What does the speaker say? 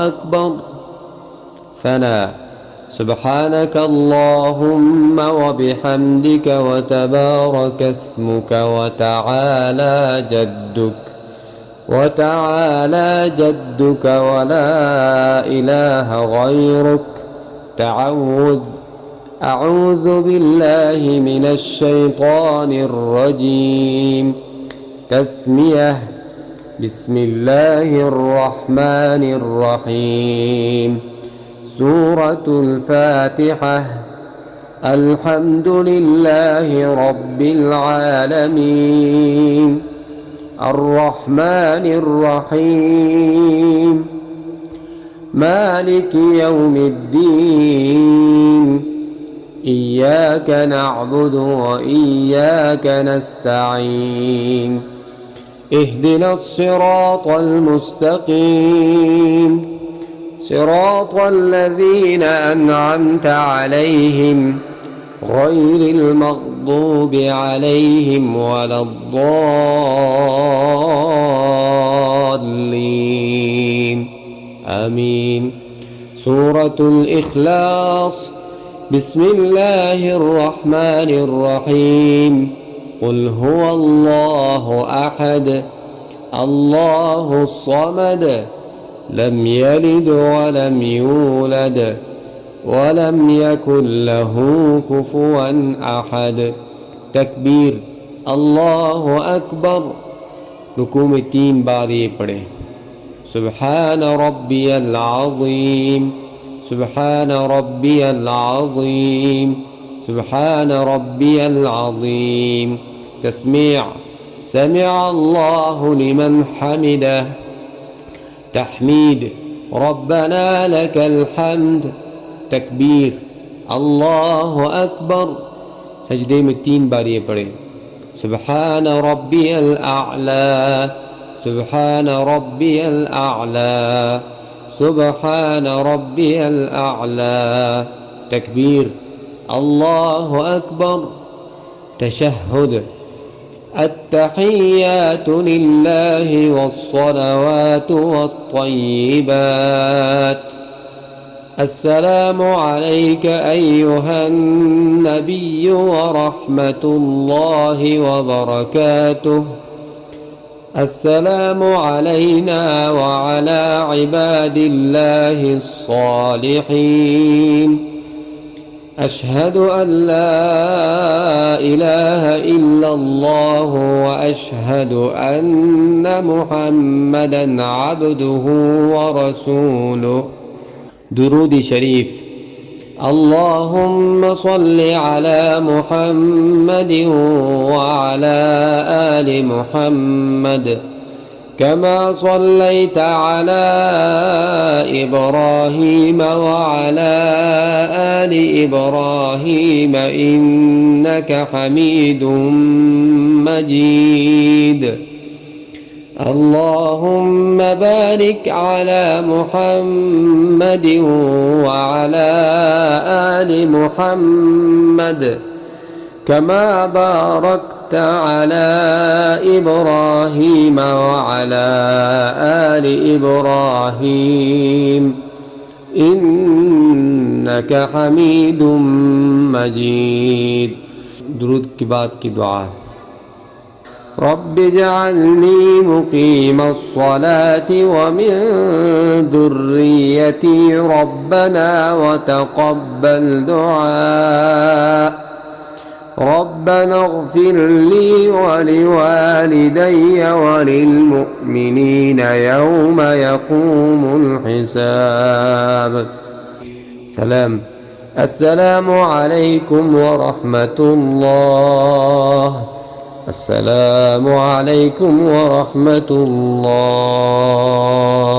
أكبر. ثناء. سبحانك اللهم وبحمدك وتبارك اسمك وتعالى جدك ولا إله غيرك. أعوذ بالله من الشيطان الرجيم. تسمية. بسم الله الرحمن الرحيم. سورة الفاتحة. الحمد لله رب العالمين الرحمن الرحيم مالك يوم الدين. إياك نعبد وإياك نستعين. اهدنا الصراط المستقيم صراط الذين أنعمت عليهم غير المغضوب عليهم ولا الضالين آمين. سورة الإخلاص. بسم الله الرحمن الرحيم. قل هو الله أحد الله الصمد لم يلد ولم يولد ولم يكن له كفوا أحد. تكبير. الله أكبر. رکوع میں 3 بار یہ پڑھیں. سبحان ربي العظيم سبحان ربي العظيم سبحان ربي العظيم. تسميع. سمع الله لمن حمده. تحميد. ربنا لك الحمد. تکبیر. اللہ اکبر. سجدے میں 3 بار یہ پڑھیں. سبحان ربی الاعلی سبحان ربی الاعلی سبحان ربی الاعلی. تکبیر. اللہ اکبر. تشہد. التحيات لله والصلوات والطيبات. السلام عليك أيها النبي ورحمة الله وبركاته. السلام علينا وعلى عباد الله الصالحين. أشهد أن لا إله إلا الله وأشهد أن محمدا عبده ورسوله. درود شریف. اللهم صل على محمد وعلى آل محمد كما صليت على إبراهيم وعلى آل إبراهيم إنك حميد مجيد. اللهم بارك على محمد وعلى آل محمد كما باركت على إبراهيم وعلى آل إبراهيم إنك حميد مجيد. درود کے بعد کی دعا. رب اجعلني مقيم الصلاة ومن ذريتي ربنا وتقبل دعاء. ربنا اغفر لي ولوالدي وللمؤمنين يوم يقوم الحساب. سلام. السلام عليكم ورحمة الله. السلام عليكم ورحمة الله.